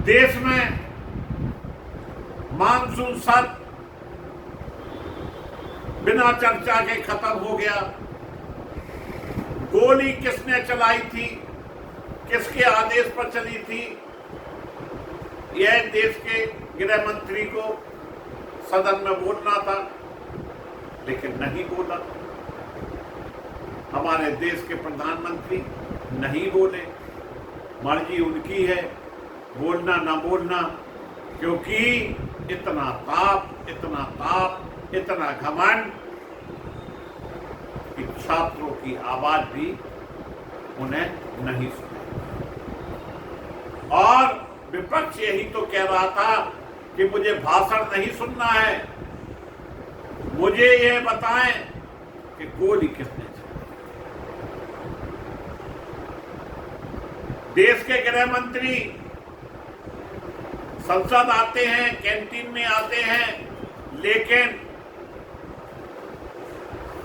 देश में मानसून सत्र बिना चर्चा के खत्म हो गया। गोली किसने चलाई थी, किसके आदेश पर चली थी, यह देश के गृह मंत्री को सदन में बोलना था, लेकिन नहीं बोला। हमारे देश के प्रधानमंत्री नहीं बोले। मर्जी उनकी है, बोलना ना बोलना, क्योंकि इतना ताप, इतना घमंड कि छात्रों की आवाज भी उन्हें नहीं सुनी। और विपक्ष यही तो कह रहा था कि मुझे भाषण नहीं सुनना है, मुझे यह बताएं कि गोली किसने चलाई। देश के गृह मंत्री संसद आते हैं, कैंटीन में आते हैं, लेकिन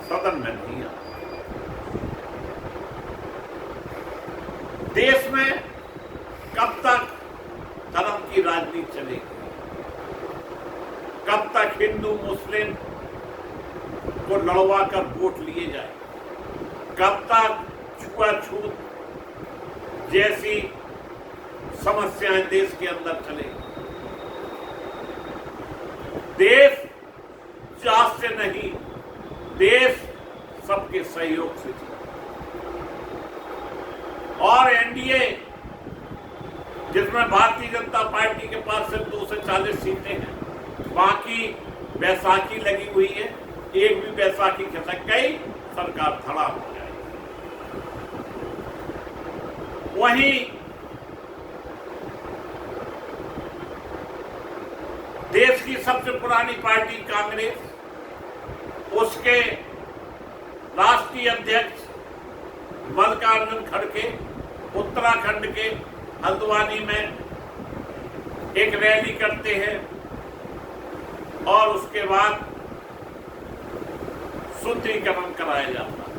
सदन में नहीं आते। देश में कब तक धर्म की राजनीति चलेगी? कब तक हिंदू मुस्लिम को लड़वा कर वोट लिए जाए? कब तक छुआछूत जैसी समस्याएं देश के अंदर चलेगी? देश चाह से नहीं, देश सबके सहयोग से चले। और एनडीए, जिसमें भारतीय जनता पार्टी के पास सिर्फ 240 सीटें हैं, बाकी बैसाखी लगी हुई है, एक भी बैसाखी खसक गई, सरकार खड़ा हो जाएगी। वहीं देश की सबसे पुरानी पार्टी कांग्रेस, उसके राष्ट्रीय अध्यक्ष मल्लिकार्जुन खड़गे उत्तराखंड के हल्द्वानी में एक रैली करते हैं और उसके बाद सुदृढ़ीकरण कराया जाता है।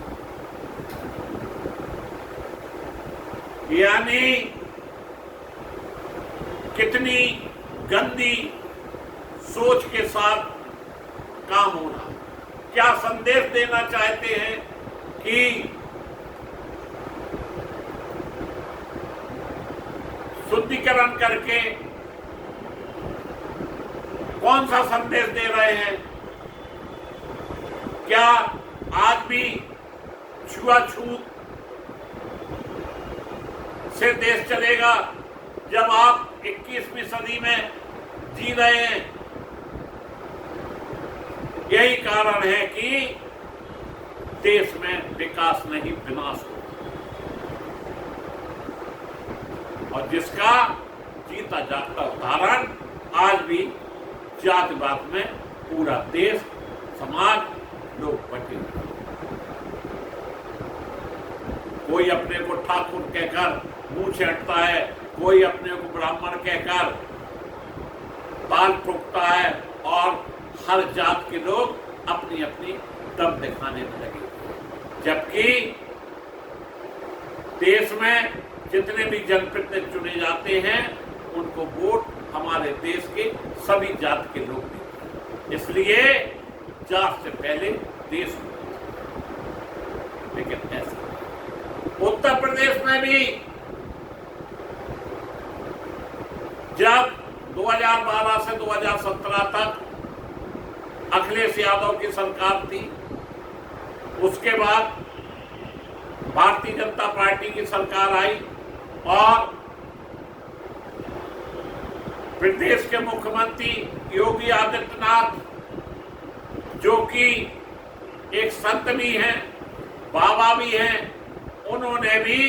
यानी कितनी गंदी सोच के साथ काम होना। क्या संदेश देना चाहते हैं कि शुद्धिकरण करके कौन सा संदेश दे रहे हैं? क्या आज भी छुआछूत से देश चलेगा जब आप 21वीं सदी में जी रहे हैं? यही कारण है कि देश में विकास नहीं, विनाश हो, और जिसका जीता जागता उदाहरण आज भी जातिवाद में पूरा देश, समाज, लोग बटे। कोई अपने को ठाकुर कहकर मुंह छेड़ता है, कोई अपने को ब्राह्मण कहकर ताल ठोकता है, और हर जात के लोग अपनी अपनी दम दिखाने में लगे। जबकि देश में जितने भी जनप्रतिनिधि चुने जाते हैं, उनको वोट हमारे देश के सभी जात के लोग देते हैं। इसलिए जात से पहले देश में। लेकिन ऐसा उत्तर प्रदेश में भी जब 2012 से 2017 तक अखिलेश यादव की सरकार थी, उसके बाद भारतीय जनता पार्टी की सरकार आई, और प्रदेश के मुख्यमंत्री योगी आदित्यनाथ, जो कि एक संत भी हैं, बाबा भी हैं, उन्होंने भी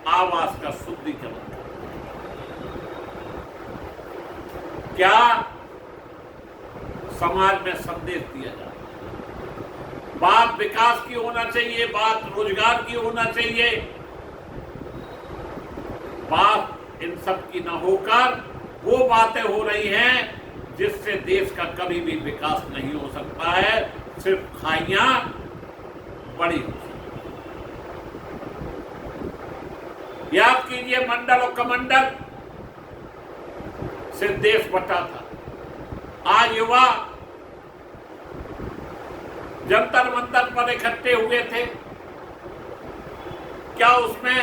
आवास का शुद्धिकरण किया। क्या समाज में संदेश दिया जाए? बात विकास की होना चाहिए, बात रोजगार की होना चाहिए, बात इन सब की न होकर वो बातें हो रही हैं जिससे देश का कभी भी विकास नहीं हो सकता है, सिर्फ खाइयां बड़ी हो सकती। याद कीजिए, मंडल और कमंडल से देश बटा था। आज युवा जंतर मंतर पर इकट्ठे हुए थे, क्या उसमें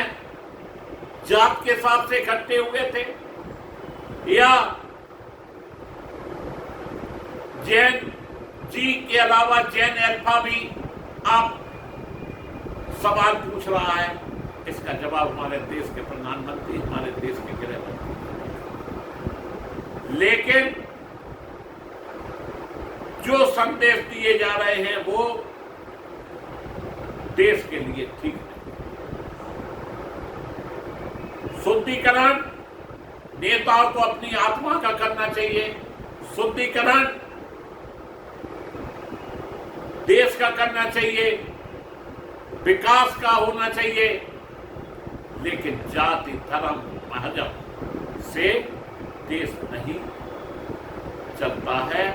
जात के हिसाब से इकट्ठे हुए थे या जैन जी के अलावा जैन अल्फा भी आप सवाल पूछ रहा है? इसका जवाब हमारे देश के प्रधानमंत्री, हमारे देश के गृह मंत्री। लेकिन जो संदेश दिए जा रहे हैं वो देश के लिए ठीक नहीं। शुद्धिकरण नेताओं को अपनी आत्मा का करना चाहिए, शुद्धिकरण देश का करना चाहिए, विकास का होना चाहिए, लेकिन जाति धर्म मजहब से देश नहीं चलता है।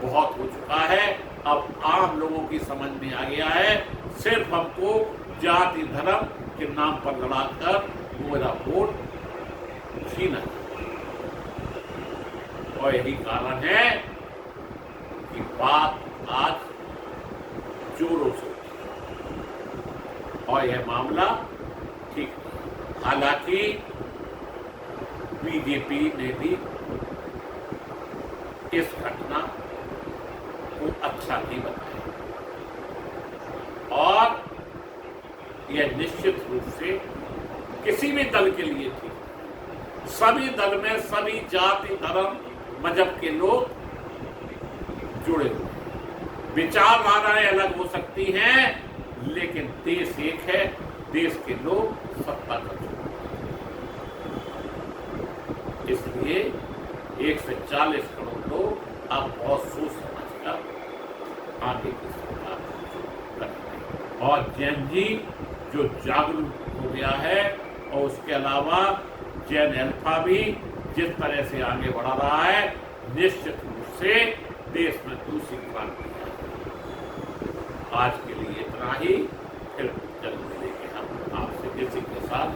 बहुत हो चुका है, अब आम लोगों की समझ में आ गया है, सिर्फ हमको जाति धर्म के नाम पर लड़ाकर मेरा वोट छीना। और यही कारण है कि बात आज जोरों से, और यह मामला ठीक नहीं। हालांकि बीजेपी ने भी इस घटना को अच्छा नहीं बताया और यह निश्चित रूप से किसी भी दल के लिए थी। सभी दल में सभी जाति धर्म मजहब के लोग जुड़े हुए हैं। विचारधाराएं अलग हो सकती हैं, लेकिन देश एक है, देश के लोग सत्ता कर चुके हैं। इसलिए 140 करोड़ लोग अब बहुत सोच समझकर आगे की सरकार करेंगे। और जैन जी जो जागरूक हो गया है, और उसके अलावा जैन अल्फा भी जिस तरह से आगे बढ़ा रहा है, निश्चित रूप से देश में दूसरी क्रांति है। आज के लिए इतना ही, फिर जल्द मिलेंगे हम आपसे किसी के साथ।